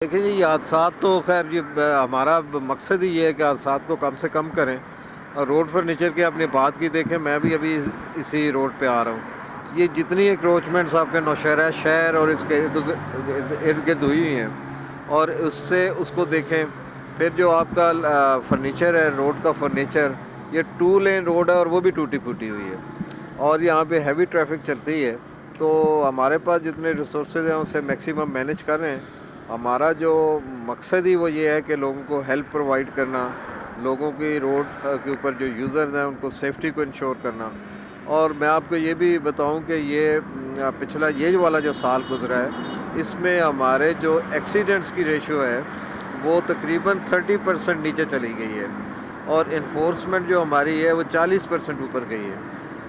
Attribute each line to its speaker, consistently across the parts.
Speaker 1: دیکھیں جی، یہ حادثات تو خیر ہمارا مقصد ہی یہ ہے کہ حادثات کو کم سے کم کریں. اور روڈ فرنیچر کی اپنی بات کی دیکھیں، میں بھی ابھی اسی روڈ پہ آ رہا ہوں. یہ جتنی انکروچمنٹس آپ کے نوشہرہ شہر اور اس کے ارد گرد ہوئی ہوئی ہیں، اور اس کو دیکھیں. پھر جو آپ کا فرنیچر ہے، روڈ کا فرنیچر، یہ 2 لین روڈ ہے اور وہ بھی ٹوٹی پھوٹی ہوئی ہے، اور یہاں پہ ہیوی ٹریفک چلتی ہے. تو ہمارے پاس جتنے ریسورسز ہیں اسے میکسیمم مینیج کر رہے ہیں. ہمارا جو مقصد ہی وہ یہ ہے کہ لوگوں کو ہیلپ پرووائڈ کرنا، لوگوں کی روڈ کے اوپر جو یوزرز ہیں ان کو سیفٹی کو انشور کرنا. اور میں آپ کو یہ بھی بتاؤں کہ یہ پچھلا یہ والا جو سال گزرا ہے، اس میں ہمارے جو ایکسیڈنٹس کی ریشو ہے وہ تقریباً 30% نیچے چلی گئی ہے، اور انفورسمنٹ جو ہماری ہے وہ 40% اوپر گئی ہے.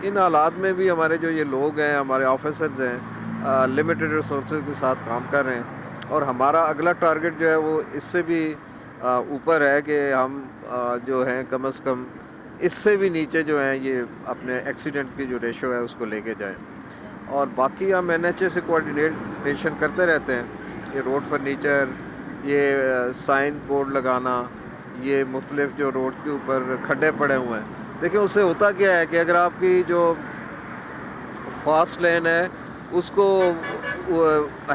Speaker 1: ان حالات میں بھی ہمارے جو یہ لوگ ہیں، ہمارے آفیسرز ہیں، لمیٹڈ ریسورسز کے ساتھ کام کر رہے ہیں. اور ہمارا اگلا ٹارگٹ جو ہے وہ اس سے بھی اوپر ہے کہ ہم جو ہیں کم از کم اس سے بھی نیچے جو ہیں یہ اپنے ایکسیڈنٹ کی جو ریشو ہے اس کو لے کے جائیں. اور باقی ہم NHA سے کوآرڈینیشن کرتے رہتے ہیں. یہ روڈ فرنیچر، یہ سائن بورڈ لگانا، یہ مختلف جو روڈ کے اوپر کھڈے پڑے ہوئے ہیں. دیکھیں اس سے ہوتا کیا ہے کہ اگر آپ کی جو فاسٹ لین ہے اس کو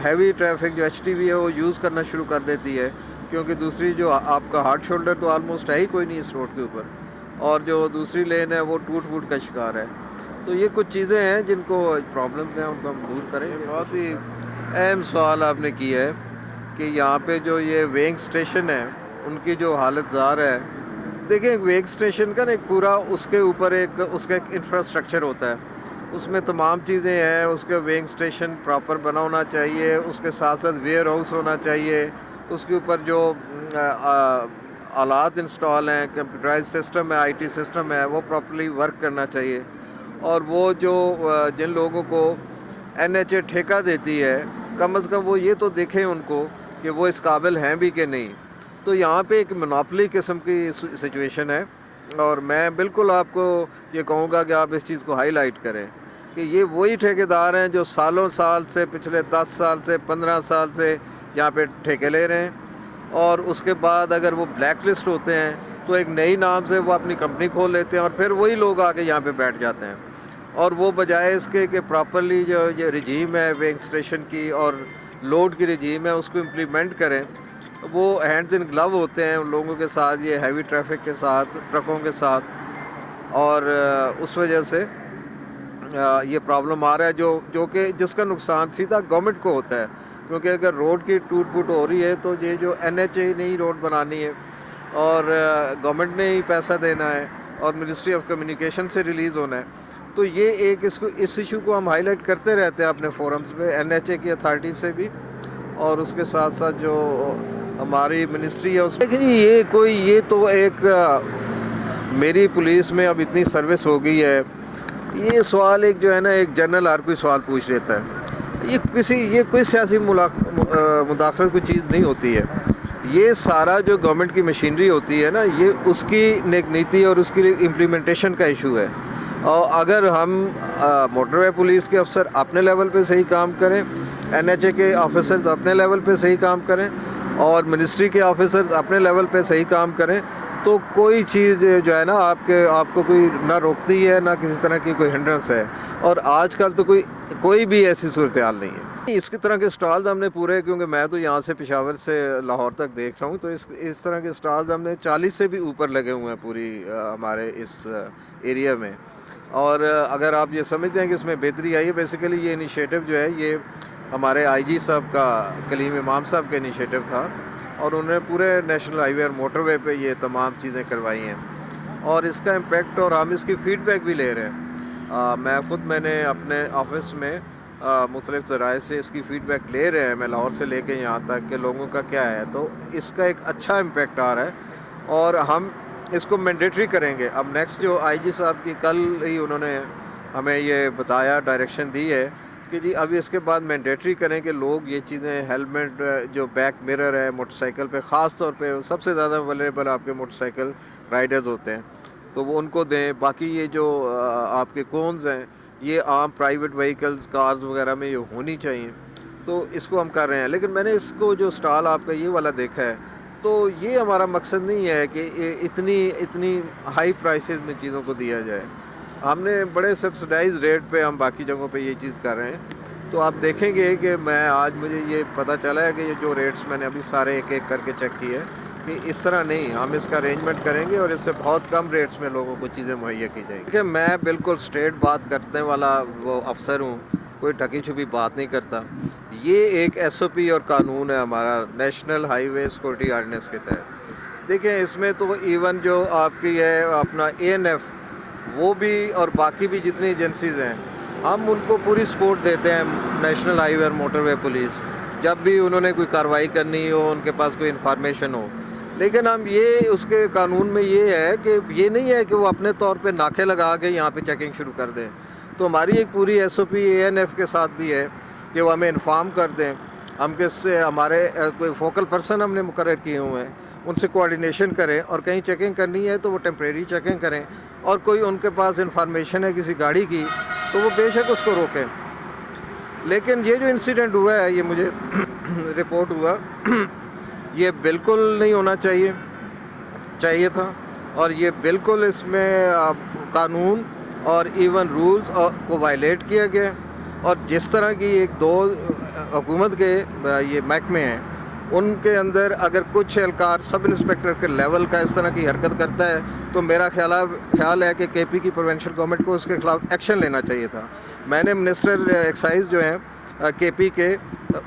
Speaker 1: ہیوی ٹریفک جو HTV ہے وہ یوز کرنا شروع کر دیتی ہے، کیونکہ دوسری جو آپ کا ہارڈ شولڈر تو آلموسٹ ہے ہی کوئی نہیں اس روڈ کے اوپر، اور جو دوسری لین ہے وہ ٹوٹ پھوٹ کا شکار ہے. تو یہ کچھ چیزیں ہیں جن کو پرابلمز ہیں ان کو ہم دور کریں. بہت ہی اہم سوال آپ نے کیا ہے کہ یہاں پہ جو یہ ویئنگ اسٹیشن ہے ان کی جو حالت زار ہے. دیکھیں ویئنگ اسٹیشن کا نا ایک پورا اس کے اوپر اس کا ایک انفراسٹرکچر ہوتا ہے، اس میں تمام چیزیں ہیں. اس کا ویئنگ اسٹیشن پراپر بنا ہونا چاہیے، اس کے ساتھ ساتھ ویئر ہاؤس ہونا چاہیے، اس کے اوپر جو آلات انسٹال ہیں، کمپیوٹرائز سسٹم ہے، IT سسٹم ہے، وہ پراپرلی ورک کرنا چاہیے. اور وہ جو جن لوگوں کو NHA ٹھیکہ دیتی ہے، کم از کم وہ یہ تو دیکھیں ان کو کہ وہ اس قابل ہیں بھی کہ نہیں. تو یہاں پہ ایک منوپلی قسم کی سچویشن ہے، اور میں بالکل آپ کو یہ کہوں گا کہ آپ اس چیز کو ہائی لائٹ کریں کہ یہ وہی ٹھیکیدار ہیں جو سالوں سال سے، پچھلے 10 سال سے، 15 سال سے یہاں پہ ٹھیکے لے رہے ہیں. اور اس کے بعد اگر وہ بلیک لسٹ ہوتے ہیں تو ایک نئی نام سے وہ اپنی کمپنی کھول لیتے ہیں، اور پھر وہی لوگ آ کے یہاں پہ بیٹھ جاتے ہیں. اور وہ بجائے اس کے کہ پراپرلی جو یہ رجیم ہے ویئنگ اسٹیشن کی اور لوڈ کی رجیم ہے اس کو امپلیمنٹ کریں. وہ ہینڈز ان گلو ہوتے ہیں ان لوگوں کے ساتھ، یہ ہیوی ٹریفک کے ساتھ، ٹرکوں کے ساتھ، اور اس وجہ سے یہ پرابلم آ رہا ہے جو کہ جس کا نقصان سیدھا گورنمنٹ کو ہوتا ہے. کیونکہ اگر روڈ کی ٹوٹ پھوٹ ہو رہی ہے تو یہ جو NHA نے ہی روڈ بنانی ہے، اور گورنمنٹ نے ہی پیسہ دینا ہے، اور منسٹری آف کمیونیکیشن سے ریلیز ہونا ہے. تو یہ اس ایشو کو ہم ہائی لائٹ کرتے رہتے ہیں اپنے فورمز پہ، NHA کی اتھارٹی سے بھی، اور اس کے ساتھ ساتھ جو ہماری منسٹری ہے اس میں. لیکن یہ تو ایک میری پولیس میں اب اتنی سروس ہو گئی ہے، یہ سوال ایک جو ہے نا ایک جنرل ہر کوئی سوال پوچھ لیتا ہے. یہ کوئی سیاسی مداخلت کوئی چیز نہیں ہوتی ہے. یہ سارا جو گورنمنٹ کی مشینری ہوتی ہے نا، یہ اس کی نیک نیتی اور اس کی امپلیمنٹیشن کا ایشو ہے. اور اگر ہم موٹر وے پولیس کے افسر اپنے لیول پہ صحیح کام کریں، NHA کے آفیسرز اپنے لیول پہ صحیح کام کریں، اور منسٹری کے آفیسرز اپنے لیول پہ صحیح کام کریں، تو کوئی چیز جو ہے نا آپ کو کوئی نہ روکتی ہے، نہ کسی طرح کی کوئی ہنڈرنس ہے. اور آج کل تو کوئی بھی ایسی صورتحال نہیں ہے. اس کی طرح کے اسٹالز ہم نے پورے، کیونکہ میں تو یہاں سے پشاور سے لاہور تک دیکھ رہا ہوں، تو اس طرح کے اسٹالز ہم نے 40 سے بھی اوپر لگے ہوئے ہیں پوری ہمارے اس ایریا میں. اور اگر آپ یہ سمجھتے ہیں کہ اس میں بہتری آئی ہے، بیسیکلی یہ انیشیٹو جو ہے یہ ہمارے IG صاحب کا، کلیم امام صاحب کا انیشیٹو تھا، اور انہوں نے پورے نیشنل ہائی وے اور موٹر وے پہ یہ تمام چیزیں کروائی ہیں. اور اس کا امپیکٹ، اور ہم اس کی فیڈ بیک بھی لے رہے ہیں. میں نے اپنے آفس میں مختلف ذرائع سے اس کی فیڈ بیک لے رہے ہیں، میں لاہور سے لے کے یہاں تک کہ لوگوں کا کیا ہے. تو اس کا ایک اچھا امپیکٹ آ رہا ہے، اور ہم اس کو مینڈیٹری کریں گے. اب نیکسٹ جو IG صاحب کی کل ہی انہوں نے ہمیں یہ بتایا، ڈائریکشن دی ہے کہ جی ابھی اس کے بعد مینڈیٹری کریں کہ لوگ یہ چیزیں، ہیلمٹ، جو بیک مرر ہے موٹر سائیکل پہ، خاص طور پہ سب سے زیادہ ویلیبل آپ کے موٹر سائیکل رائڈرز ہوتے ہیں، تو وہ ان کو دیں. باقی یہ جو آپ کے کونز ہیں یہ عام پرائیویٹ وہیکلز، کارز وغیرہ میں یہ ہونی چاہیے. تو اس کو ہم کر رہے ہیں. لیکن میں نے اس کو جو اسٹال آپ کا یہ والا دیکھا ہے تو یہ ہمارا مقصد نہیں ہے کہ اتنی ہائی پرائسز میں چیزوں کو دیا جائے. ہم نے بڑے سبسڈائز ریٹ پہ ہم باقی جگہوں پہ یہ چیز کر رہے ہیں. تو آپ دیکھیں گے کہ میں آج مجھے یہ پتہ چلا ہے کہ یہ جو ریٹس میں نے ابھی سارے ایک ایک کر کے چیک کیے کہ اس طرح نہیں, ہم اس کا ارینجمنٹ کریں گے اور اس سے بہت کم ریٹس میں لوگوں کو چیزیں مہیا کی جائیں گی. کہ میں بالکل اسٹریٹ بات کرنے والا وہ افسر ہوں, کوئی ٹکی چھپی بات نہیں کرتا. یہ ایک ایس او پی اور قانون ہے ہمارا نیشنل ہائی وے سیکورٹی آرڈیننس کے تحت. دیکھیں اس میں تو ایون جو آپ کی ہے اپنا اے این ایف وہ بھی اور باقی بھی جتنی ایجنسیز ہیں ہم ان کو پوری سپورٹ دیتے ہیں. نیشنل ہائی وے اور موٹر وے پولیس جب بھی انہوں نے کوئی کارروائی کرنی ہو, ان کے پاس کوئی انفارمیشن ہو. لیکن ہم یہ اس کے قانون میں یہ ہے کہ یہ نہیں ہے کہ وہ اپنے طور پہ ناکے لگا کے یہاں پہ چیکنگ شروع کر دیں. تو ہماری ایک پوری ایس او پی اے این ایف کے ساتھ بھی ہے کہ وہ ہمیں انفارم کر دیں. ہم کس سے ہمارے کوئی فوکل پرسن ہم نے مقرر کیے ہوئے ہیں, ان سے کوآرڈینیشن کریں اور کہیں چیکنگ کرنی ہے تو وہ ٹیمپریری چیکنگ کریں. اور کوئی ان کے پاس انفارمیشن ہے کسی گاڑی کی تو وہ بے شک اس کو روکیں. لیکن یہ جو انسیڈنٹ ہوا ہے, یہ مجھے رپورٹ ہوا, یہ بالکل نہیں ہونا چاہیے تھا. اور یہ بالکل اس میں قانون اور ایون رولز کو وائلیٹ کیا گیا. اور جس طرح کی ایک دو حکومت کے یہ محکمے ہیں ان کے اندر اگر کچھ اہلکار سب انسپیکٹر کے لیول کا اس طرح کی حرکت کرتا ہے تو میرا خیال ہے کہ کے پی کی پروونشل گورنمنٹ کو اس کے خلاف ایکشن لینا چاہیے تھا. میں نے منسٹر ایکسائز جو ہیں کے پی کے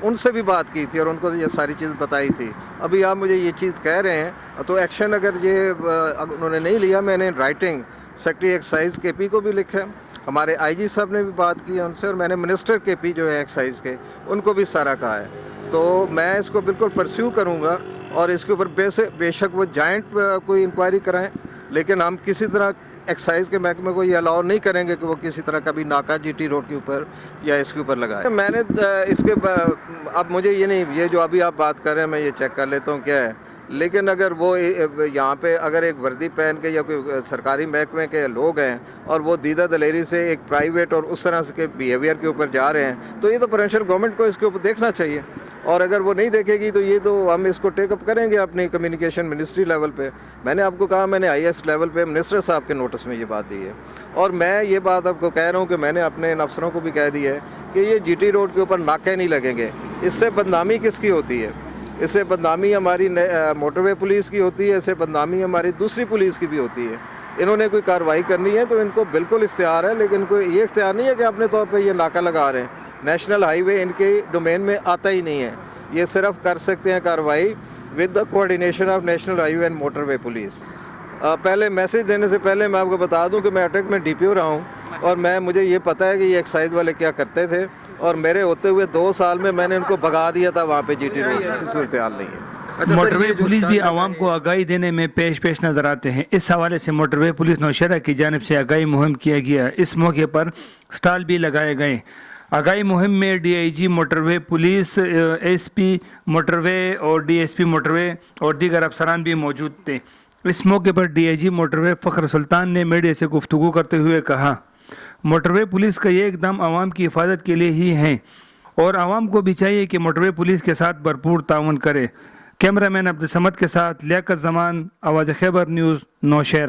Speaker 1: ان سے بھی بات کی تھی اور ان کو یہ ساری چیز بتائی تھی. ابھی آپ مجھے یہ چیز کہہ رہے ہیں تو ایکشن اگر یہ انہوں نے نہیں لیا, میں نے رائٹنگ سیکرٹری ایکسائز کے پی کو بھی لکھا, ہمارے آئی جی صاحب نے بھی بات کی ان سے, اور میں نے منسٹر کے پی جو ہے ایکسائز کے ان کو بھی سارا کہا ہے. تو میں اس کو بالکل پرسیو کروں گا اور اس کے اوپر بے شک وہ جوائنٹ کوئی انکوائری کرائیں. لیکن ہم کسی طرح ایکسائز کے محکمے کو یہ الاؤ نہیں کریں گے کہ وہ کسی طرح کا بھی ناکہ جی ٹی روڈ کے اوپر یا اس کے اوپر لگائے. میں نے اس کے اب مجھے یہ نہیں, یہ جو ابھی آپ بات کر رہے ہیں میں یہ چیک کر لیتا ہوں کیا ہے. لیکن اگر وہ یہاں پہ اگر ایک وردی پہن کے یا کوئی سرکاری محکمے کے لوگ ہیں اور وہ دیدہ دلیری سے ایک پرائیویٹ اور اس طرح کے بیہیویئر کے اوپر جا رہے ہیں تو یہ تو پروونشل گورنمنٹ کو اس کے اوپر دیکھنا چاہیے. اور اگر وہ نہیں دیکھے گی تو یہ تو ہم اس کو ٹیک اپ کریں گے اپنی کمیونیکیشن منسٹری لیول پہ. میں نے آپ کو کہا, میں نے آئی ایس لیول پہ منسٹر صاحب کے نوٹس میں یہ بات دی ہے. اور میں یہ بات آپ کو کہہ رہا ہوں کہ میں نے اپنے ان افسروں کو بھی کہہ دی ہے کہ یہ جی ٹی روڈ کے اوپر ناکے نہیں لگیں گے. اس سے بدنامی کس کی ہوتی ہے؟ اس سے بدنامی ہماری موٹر وے پولیس کی ہوتی ہے, اس سے بدنامی ہماری دوسری پولیس کی بھی ہوتی ہے. انہوں نے کوئی کارروائی کرنی ہے تو ان کو بالکل اختیار ہے, لیکن کوئی یہ اختیار نہیں ہے کہ اپنے طور پہ یہ ناکہ لگا رہے ہیں. نیشنل ہائی وے ان کے ڈومین میں آتا ہی نہیں ہے. یہ صرف کر سکتے ہیں کارروائی with the coordination of national high way and motor way police. پہلے میسج دینے سے پہلے میں آپ کو بتا دوں کہ میں اٹک میں ڈی پی او رہا ہوں اور مجھے یہ پتہ ہے کہ یہ ایکسائز والے کیا کرتے تھے, اور میرے ہوتے ہوئے 2 سال میں نے ان کو بھگا دیا تھا وہاں پہ جی ٹی روڈ. ایسی صورتحال نہیں ہے.
Speaker 2: موٹر وے پولیس بھی عوام کو آگاہی دینے میں پیش نظر آتے ہیں. اس حوالے سے موٹر وے پولیس نوشہرہ کی جانب سے آگاہی مہم کیا گیا. اس موقع پر سٹال بھی لگائے گئے. آگاہی مہم میں D I G motorway police, S P motorway اور D S P motorway اور دیگر افسران بھی موجود تھے. اس موقع پر ڈی آئی جی موٹر وے فخر سلطان نے میڈیا سے گفتگو کرتے ہوئے کہا, موٹر وے پولیس کا یہ اقدام عوام کی حفاظت کے لیے ہی ہے اور عوام کو بھی چاہیے کہ موٹر وے پولیس کے ساتھ بھرپور تعاون کرے. کیمرہ مین عبدالصمد کے ساتھ لیاقت زمان, آواز خیبر نیوز, نوشہرہ.